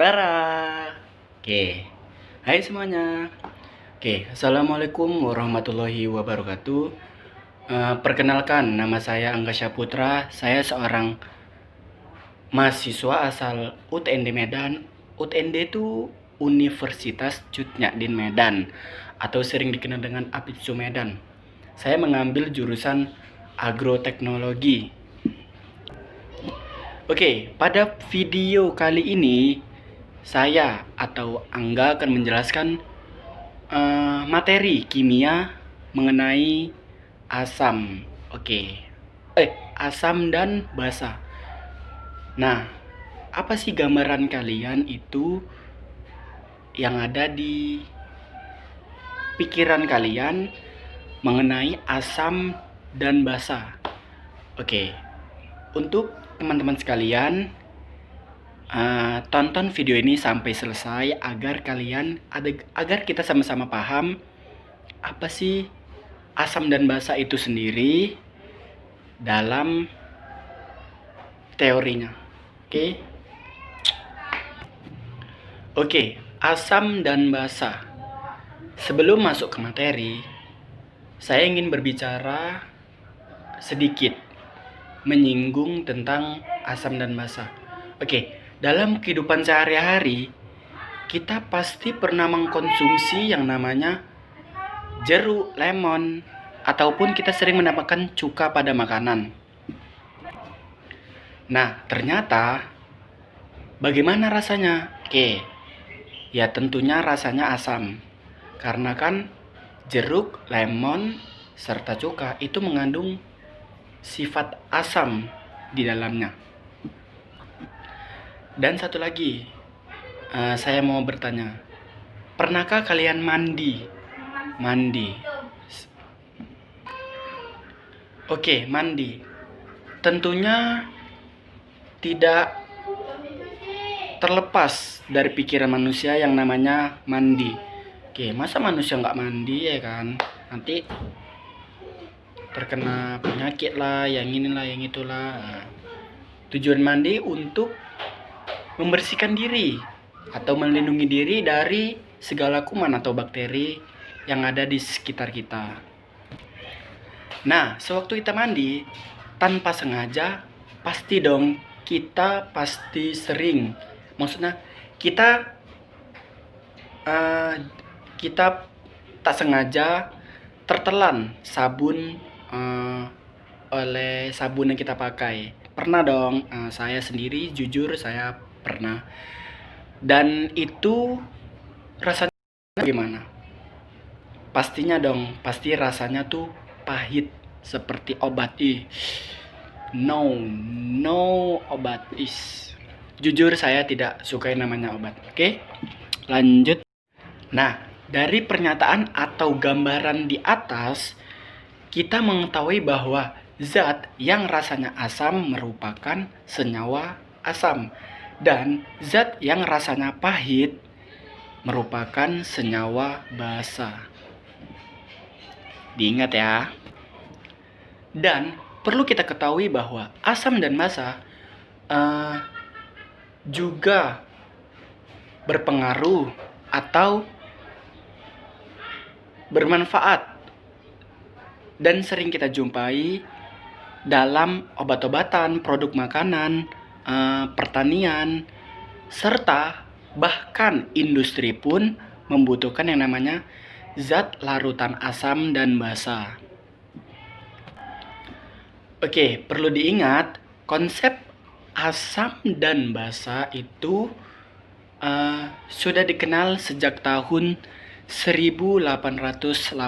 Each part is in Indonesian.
Tara. Oke. Hai semuanya. Oke, Assalamualaikum warahmatullahi wabarakatuh. Perkenalkan, nama saya Angga Syaputra. Saya seorang mahasiswa asal UTND Medan. UTND itu Universitas Cut Nyak Medan, atau sering dikenal dengan APITSU Medan. Saya mengambil jurusan agroteknologi. Oke, pada video kali ini saya atau Angga akan menjelaskan materi kimia mengenai asam. Oke. Asam dan basa. Nah, apa sih gambaran kalian itu yang ada di pikiran kalian mengenai asam dan basa? Oke. Untuk teman-teman sekalian, tonton video ini sampai selesai agar kita sama-sama paham apa sih asam dan basa itu sendiri dalam teorinya. Oke, asam dan basa. Sebelum masuk ke materi, saya ingin berbicara sedikit menyinggung tentang asam dan basa. Oke, dalam kehidupan sehari-hari kita pasti pernah mengkonsumsi yang namanya jeruk, lemon, ataupun kita sering menambahkan cuka pada makanan. Nah, ternyata bagaimana rasanya? Ya tentunya rasanya asam. Karena kan jeruk, lemon, serta cuka itu mengandung sifat asam di dalamnya. Dan satu lagi, saya mau bertanya, pernahkah kalian mandi? Mandi. Tentunya tidak terlepas dari pikiran manusia yang namanya mandi. Masa manusia nggak mandi ya kan? Nanti terkena penyakit lah, yang inilah, yang itulah. Tujuan mandi untuk membersihkan diri atau melindungi diri dari segala kuman atau bakteri yang ada di sekitar kita. Nah, sewaktu kita mandi, tanpa sengaja, pasti dong kita pasti sering. Maksudnya kita tak sengaja tertelan sabun oleh sabun yang kita pakai. Pernah dong, saya sendiri jujur saya pernah. Dan itu rasanya gimana? Pastinya dong, pasti rasanya tuh pahit seperti obat. No obat. Jujur saya tidak suka yang namanya obat. Oke, lanjut. Nah, dari pernyataan atau gambaran di atas, kita mengetahui bahwa zat yang rasanya asam merupakan senyawa asam, dan zat yang rasanya pahit merupakan senyawa basa. Diingat ya. Dan perlu kita ketahui bahwa asam dan basa juga berpengaruh atau bermanfaat dan sering kita jumpai dalam obat-obatan, produk makanan, pertanian, serta bahkan industri pun membutuhkan yang namanya zat larutan asam dan basa. Perlu diingat, konsep asam dan basa itu sudah dikenal sejak tahun 1884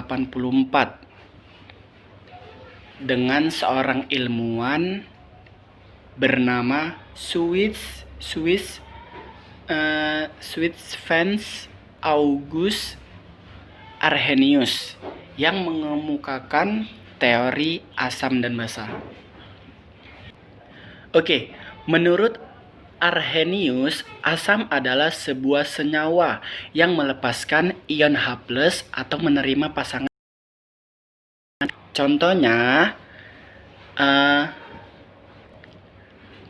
dengan seorang ilmuwan bernama Swiss Franz August Arrhenius yang mengemukakan teori asam dan basa. Menurut Arrhenius, asam adalah sebuah senyawa yang melepaskan ion H+ atau menerima pasangan. Contohnya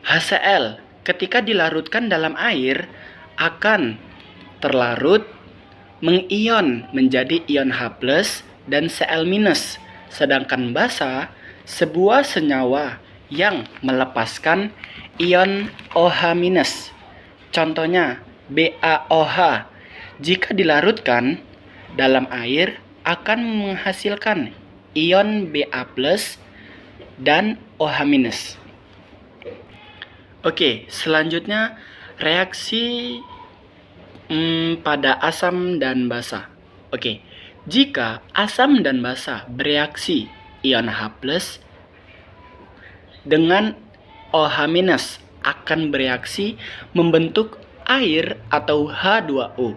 HCl ketika dilarutkan dalam air akan terlarut mengion menjadi ion H+ dan Cl-. Sedangkan basa sebuah senyawa yang melepaskan ion OH-. Contohnya BaOH. Jika dilarutkan dalam air akan menghasilkan ion Ba+ dan OH-. Oke, selanjutnya reaksi pada asam dan basa. Oke, jika asam dan basa bereaksi ion H+ dengan OH- akan bereaksi membentuk air atau H2O.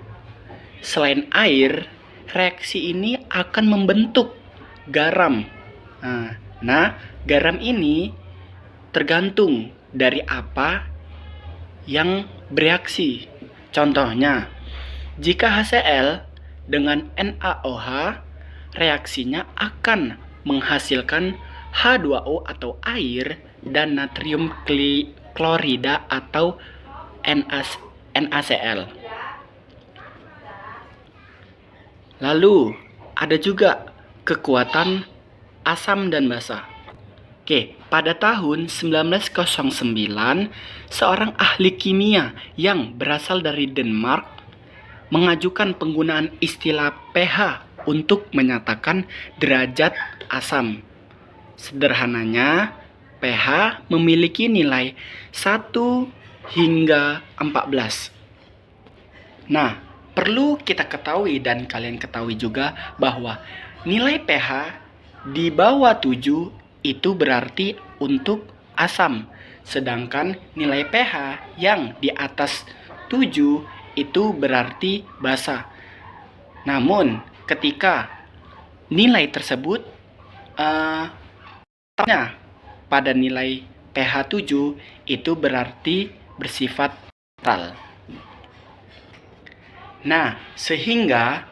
Selain air, reaksi ini akan membentuk garam. Nah, garam ini tergantung dari apa yang bereaksi. Contohnya, jika HCl dengan NaOH, reaksinya akan menghasilkan H2O atau air dan natrium klorida atau NaCl. Lalu, ada juga kekuatan asam dan basa. Oke, pada tahun 1909, seorang ahli kimia yang berasal dari Denmark mengajukan penggunaan istilah pH untuk menyatakan derajat asam. Sederhananya, pH memiliki nilai 1 hingga 14. Nah, perlu kita ketahui dan kalian ketahui juga bahwa nilai pH di bawah 7 itu berarti untuk asam. Sedangkan nilai pH yang di atas 7 itu berarti basa. Namun, ketika nilai tersebut pada nilai pH 7 itu berarti bersifat netral. Nah, sehingga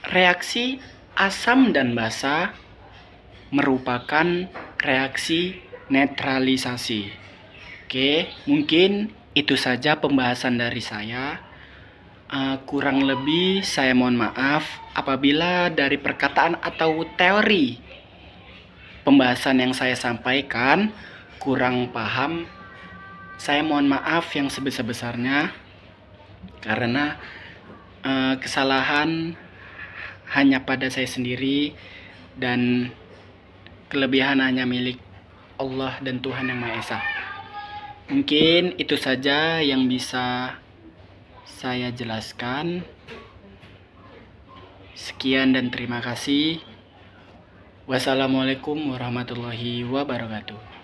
reaksi asam dan basa merupakan reaksi netralisasi. Oke, mungkin itu saja pembahasan dari saya. Kurang lebih saya mohon maaf apabila dari perkataan atau teori pembahasan yang saya sampaikan kurang paham. Saya mohon maaf yang sebesar-besarnya karena kesalahan hanya pada saya sendiri dan kelebihan hanya milik Allah dan Tuhan Yang Maha Esa. Mungkin itu saja yang bisa saya jelaskan. Sekian dan terima kasih. Wassalamualaikum warahmatullahi wabarakatuh.